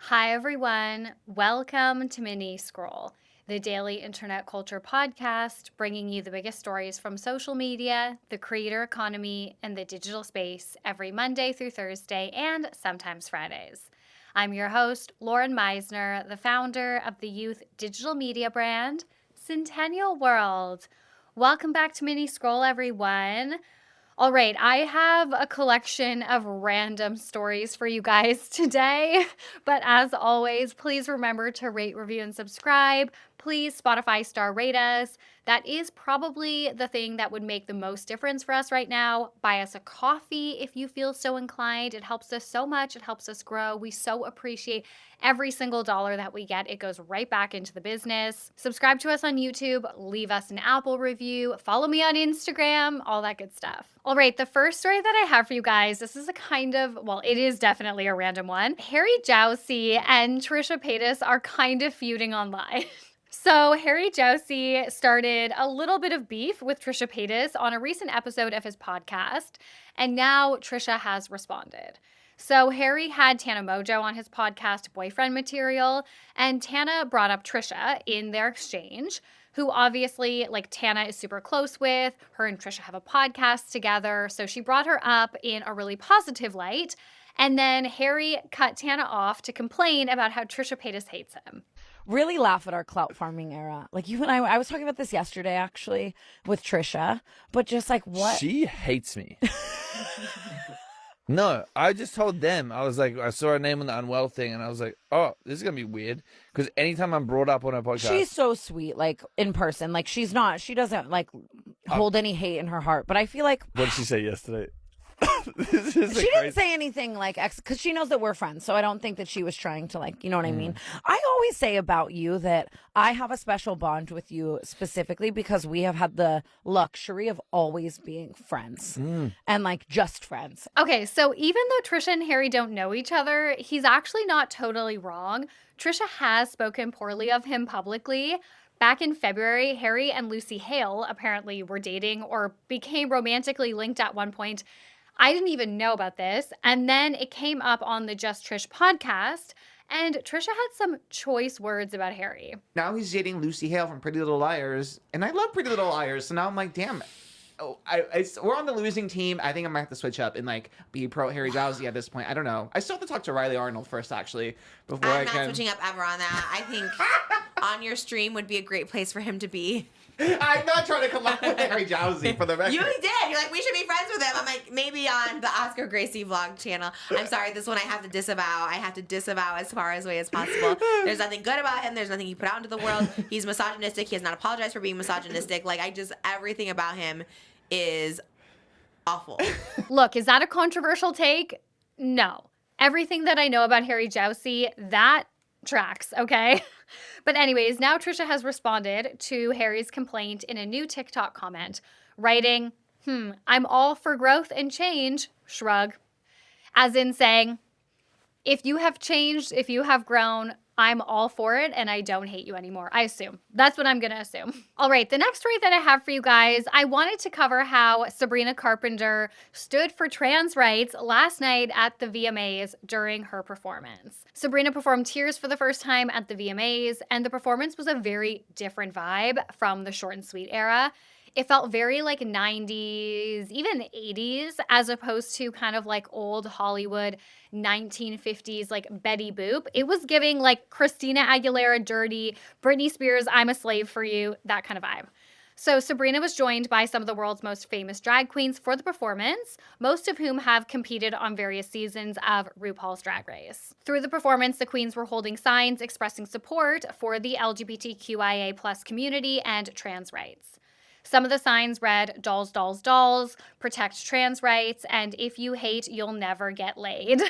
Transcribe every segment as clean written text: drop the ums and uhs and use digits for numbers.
Hi, everyone. Welcome to Mini Scroll, the daily internet culture podcast bringing you the biggest stories from social media, the creator economy, and the digital space every Monday through Thursday and sometimes Fridays. I'm your host, Lauren Meisner, the founder of the youth digital media brand, Centennial World. Welcome back to Mini Scroll, everyone. All right, I have a collection of random stories for you guys today. But as always, please remember to rate, review, and subscribe. Please Spotify star rate us. That is probably the thing that would make the most difference for us right now. Buy us a coffee if you feel so inclined. It helps us so much. It helps us grow. We so appreciate every single dollar that we get. It goes right back into the business. Subscribe to us on YouTube. Leave us an Apple review. Follow me on Instagram. All that good stuff. All right, the first story that I have for you guys, this is it is definitely a random one. Jowsey and Trisha Paytas are kind of feuding online. So Jowsey started a little bit of beef with Trisha Paytas on a recent episode of his podcast, and now Trisha has responded. So Harry had Tana Mojo on his podcast, Boyfriend Material, and Tana brought up Trisha in their exchange, who obviously, Tana is super close with. Her and Trisha have a podcast together, so she brought her up in a really positive light. And then Harry cut Tana off to complain about how Trisha Paytas hates him. Really laugh at our clout farming era. Like, you and I was talking about this yesterday, actually, with Trisha, but just like, what? She hates me. No, I just told them. I was like, I saw her name on the Unwell thing, and I was like, oh, this is going to be weird. Because anytime I'm brought up on her podcast. She's so sweet, like, in person. Like, she doesn't, like, hold any hate in her heart. But I feel like. What did she say yesterday? She didn't say anything like because she knows that we're friends, so I don't think that she was trying to, like, you know what I mean. I always say about you that I have a special bond with you specifically because we have had the luxury of always being friends and like just friends. Okay, so even though Trisha and Harry don't know each other, he's actually not totally wrong. Trisha has spoken poorly of him publicly. Back in February, Harry and Lucy Hale apparently were dating or became romantically linked at one point. I didn't even know about this. And then it came up on the Just Trish podcast, and Trisha had some choice words about Harry. Now he's dating Lucy Hale from Pretty Little Liars, and I love Pretty Little Liars, so now I'm like, damn it. Oh, we're on the losing team. I think I might have to switch up and like be pro Harry Jowsey at this point. I don't know. I still have to talk to Riley Arnold first, actually, before I'm not switching up ever on that. I think on your stream would be a great place for him to be. I'm not trying to come up with Harry Jowsey for the record. You did. You're like, we should be friends with him. I'm like, maybe on the Oscar Gracie vlog channel. I'm sorry, this one I have to disavow. I have to disavow as far away as possible. There's nothing good about him. There's nothing he put out into the world. He's misogynistic. He has not apologized for being misogynistic. Like, everything about him is awful. Look, is that a controversial take? No. Everything that I know about Harry Jowsey, that tracks, okay? But anyways, now Trisha has responded to Harry's complaint in a new TikTok comment, writing, I'm all for growth and change, shrug. As in saying, if you have changed, if you have grown, I'm all for it and I don't hate you anymore. I assume. That's what I'm going to assume. All right, the next story that I have for you guys, I wanted to cover how Sabrina Carpenter stood for trans rights last night at the VMAs during her performance. Sabrina performed Tears for the first time at the VMAs, and the performance was a very different vibe from the Short and Sweet era. It felt very like 90s, even 80s, as opposed to kind of like old Hollywood 1950s, like Betty Boop. It was giving like Christina Aguilera Dirty, Britney Spears I'm a Slave for You, that kind of vibe. So Sabrina was joined by some of the world's most famous drag queens for the performance, most of whom have competed on various seasons of RuPaul's Drag Race. Through the performance, the queens were holding signs expressing support for the LGBTQIA+ community and trans rights. Some of the signs read, dolls, dolls, dolls, protect trans rights, and if you hate, you'll never get laid,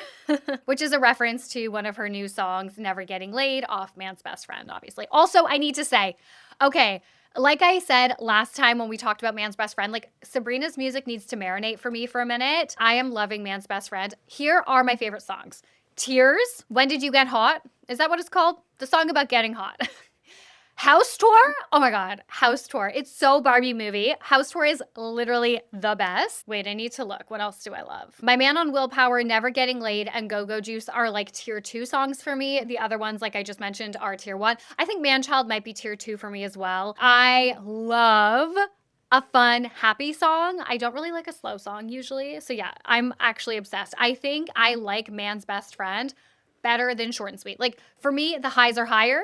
which is a reference to one of her new songs, Never Getting Laid, off Man's Best Friend, obviously. Also, I need to say, okay, like I said last time when we talked about Man's Best Friend, like Sabrina's music needs to marinate for me for a minute. I am loving Man's Best Friend. Here are my favorite songs. Tears, When Did You Get Hot? Is that what it's called? The song about getting hot. House Tour? Oh my God. House Tour. It's so Barbie movie. House Tour is literally the best. Wait, I need to look. What else do I love? My Man on Willpower, Never Getting Laid, and Go Go Juice are like tier 2 songs for me. The other ones, like I just mentioned, are tier 1. I think Man Child might be tier 2 for me as well. I love a fun, happy song. I don't really like a slow song usually. So yeah, I'm actually obsessed. I think I like Man's Best Friend better than Short and Sweet. Like for me, the highs are higher.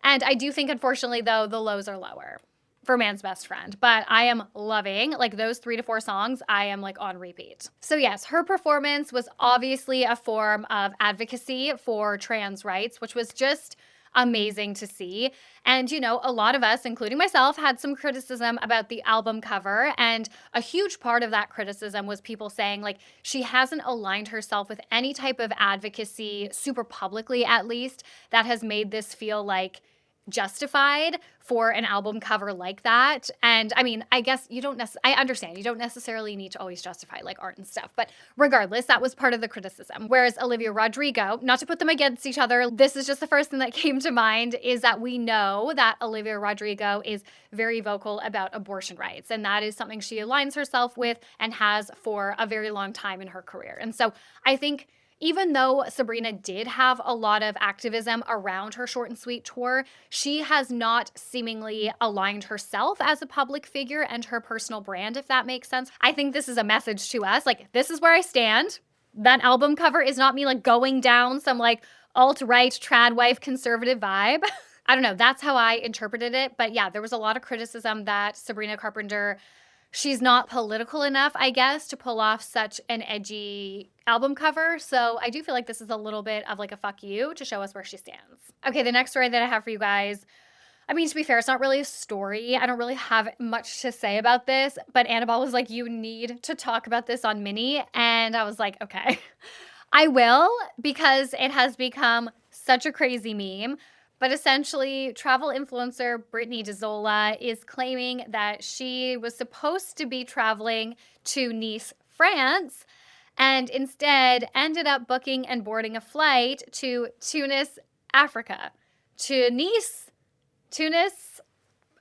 And I do think, unfortunately, though, the lows are lower for Man's Best Friend. But I am loving, like, those 3 to 4 songs, I am, like, on repeat. So, yes, her performance was obviously a form of advocacy for trans rights, which was just amazing to see. And, you know, a lot of us, including myself, had some criticism about the album cover. And a huge part of that criticism was people saying, like, she hasn't aligned herself with any type of advocacy, super publicly at least, that has made this feel like justified for an album cover like that. And I mean, I guess you don't I understand you don't necessarily need to always justify like art and stuff, but regardless, that was part of the criticism. Whereas Olivia Rodrigo, not to put them against each other, this is just the first thing that came to mind, is that we know that Olivia Rodrigo is very vocal about abortion rights, and that is something she aligns herself with and has for a very long time in her career. And so I think even though Sabrina did have a lot of activism around her Short and Sweet tour, she has not seemingly aligned herself as a public figure and her personal brand, if that makes sense. I think this is a message to us, like, this is where I stand. That album cover is not me like going down some like alt-right trad wife conservative vibe. I don't know, that's how I interpreted it. But yeah, there was a lot of criticism that Sabrina Carpenter, she's not political enough, I guess, to pull off such an edgy album cover. So I do feel like this is a little bit of like a fuck you to show us where she stands. Okay, the next story that I have for you guys, I mean, to be fair, it's not really a story. I don't really have much to say about this, but Annabelle was like, you need to talk about this on Mini. And I was like, okay, I will, because it has become such a crazy meme. But essentially, travel influencer Brittany DeZola is claiming that she was supposed to be traveling to Nice, France, and instead ended up booking and boarding a flight to Tunis, Africa. To Nice? Tunis?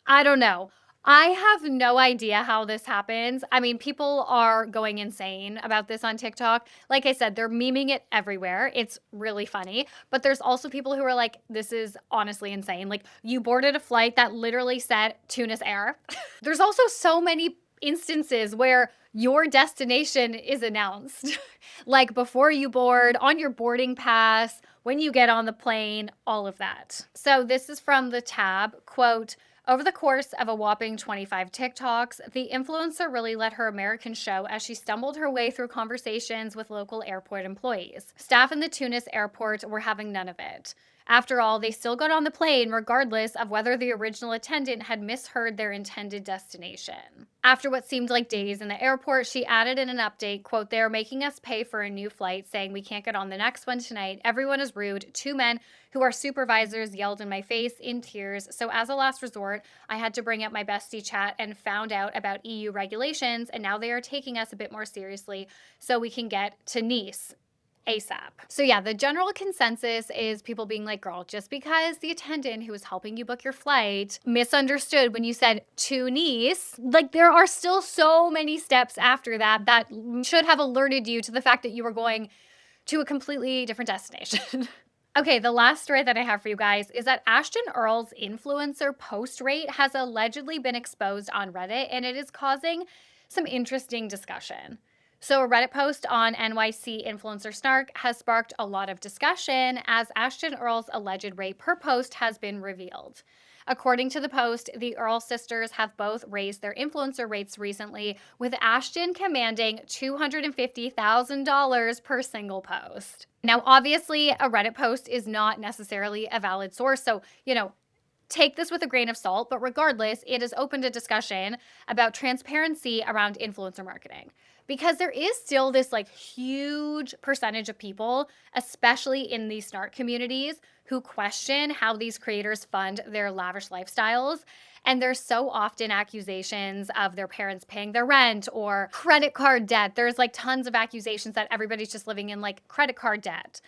I don't know. I have no idea how this happens. I mean, people are going insane about this on TikTok. Like I said, they're memeing it everywhere. It's really funny. But there's also people who are like, this is honestly insane. Like, you boarded a flight that literally said Tunis Air. There's also so many instances where your destination is announced. Like before you board, on your boarding pass, when you get on the plane, all of that. So this is from the tab, quote, over the course of a whopping 25 TikToks, the influencer really let her American show as she stumbled her way through conversations with local airport employees. Staff in the Tunis airport were having none of it. After all, they still got on the plane regardless of whether the original attendant had misheard their intended destination. After what seemed like days in the airport, she added in an update, quote, they are making us pay for a new flight, saying we can't get on the next one tonight. Everyone is rude. 2 men who are supervisors yelled in my face in tears. So as a last resort, I had to bring up my bestie chat and found out about EU regulations, and now they are taking us a bit more seriously so we can get to Nice ASAP. So yeah, the general consensus is people being like, girl, just because the attendant who was helping you book your flight misunderstood when you said to Nice, like there are still so many steps after that that should have alerted you to the fact that you were going to a completely different destination. Okay, the last story that I have for you guys is that Ashtin Earle's influencer post rate has allegedly been exposed on Reddit, and it is causing some interesting discussion. So a Reddit post on NYC influencer Snark has sparked a lot of discussion as Ashtin Earle's alleged rate per post has been revealed. According to the post, the Earle sisters have both raised their influencer rates recently, with Ashtin commanding $250,000 per single post. Now, obviously, a Reddit post is not necessarily a valid source, so, take this with a grain of salt, but regardless, it has opened a discussion about transparency around influencer marketing. Because there is still this huge percentage of people, especially in these snark communities, who question how these creators fund their lavish lifestyles. And there's so often accusations of their parents paying their rent or credit card debt. There's tons of accusations that everybody's just living in credit card debt.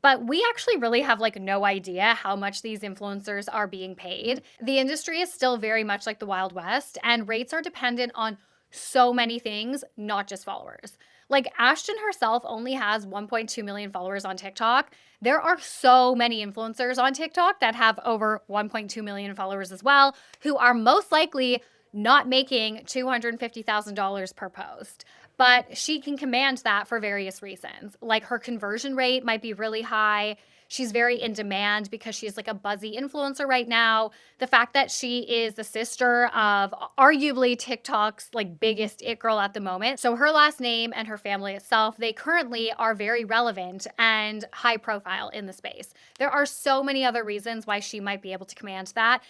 But we actually really have like no idea how much these influencers are being paid. The industry is still very much like the Wild West, and rates are dependent on so many things, not just followers. Like Ashton herself only has 1.2 million followers on TikTok. There are so many influencers on TikTok that have over 1.2 million followers as well, who are most likely not making $250,000 per post. But she can command that for various reasons. Like her conversion rate might be really high. She's very in demand because she's like a buzzy influencer right now. The fact that she is the sister of arguably TikTok's like biggest it girl at the moment. So her last name and her family itself, they currently are very relevant and high profile in the space. There are so many other reasons why she might be able to command that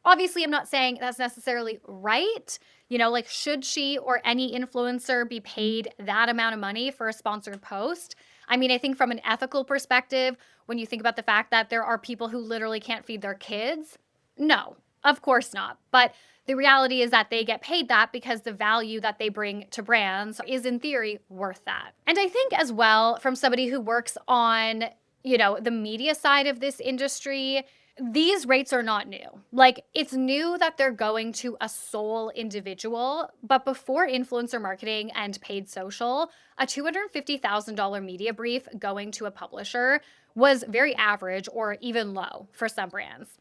obviously I'm not saying that's necessarily right. You know, like should she or any influencer be paid that amount of money for a sponsored post? I mean, I think from an ethical perspective, when you think about the fact that there are people who literally can't feed their kids, no, of course not. But the reality is that they get paid that because the value that they bring to brands is in theory worth that. And I think as well, from somebody who works on, you know, the media side of this industry, these rates are not new. Like it's new that they're going to a sole individual, but before influencer marketing and paid social, a $250,000 media brief going to a publisher was very average or even low for some brands.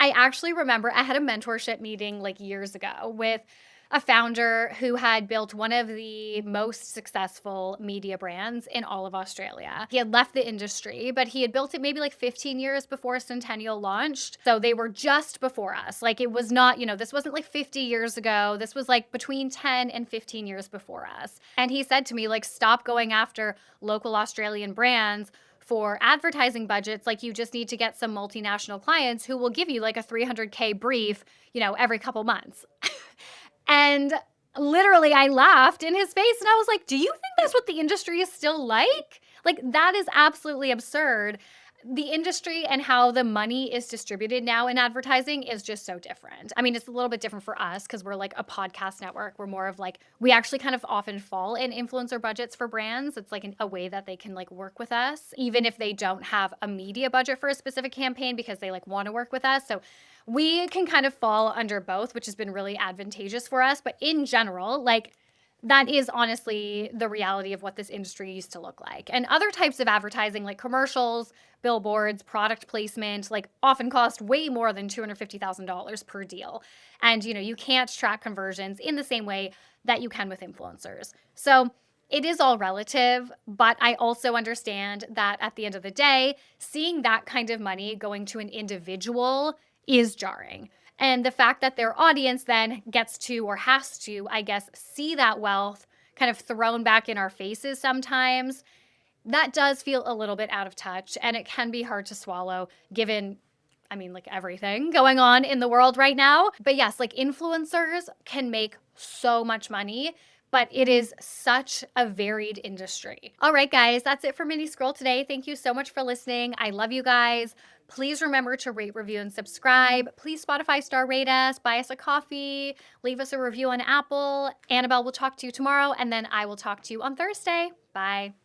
I actually remember I had a mentorship meeting like years ago with a founder who had built one of the most successful media brands in all of Australia. He had left the industry, but he had built it maybe like 15 years before Centennial launched. So they were just before us. Like it was not, you know, this wasn't like 50 years ago. This was like between 10 and 15 years before us. And he said to me, like, stop going after local Australian brands for advertising budgets. Like you just need to get some multinational clients who will give you like a 300K brief, you know, every couple months. And literally I laughed in his face and I was like, do you think that's what the industry is still like? Like that is absolutely absurd. The industry and how the money is distributed now in advertising is just so different. I mean, it's a little bit different for us because we're like a podcast network. We're more of like, we actually kind of often fall in influencer budgets for brands. It's like a way that they can like work with us, even if they don't have a media budget for a specific campaign because they like want to work with us. So we can kind of fall under both, which has been really advantageous for us. But in general, like that is honestly the reality of what this industry used to look like. And other types of advertising like commercials, billboards, product placement, like often cost way more than $250,000 per deal. And, you know, you can't track conversions in the same way that you can with influencers. So it is all relative, but I also understand that at the end of the day, seeing that kind of money going to an individual is jarring. And the fact that their audience then gets to or has to, I guess, see that wealth kind of thrown back in our faces sometimes, that does feel a little bit out of touch. And it can be hard to swallow given, I mean, like everything going on in the world right now. But yes, like influencers can make so much money, but it is such a varied industry. All right, guys, that's it for Mini Scroll today. Thank you so much for listening. I love you guys. Please remember to rate, review, and subscribe. Please Spotify star rate us, buy us a coffee, leave us a review on Apple. Annabelle will talk to you tomorrow, and then I will talk to you on Thursday. Bye.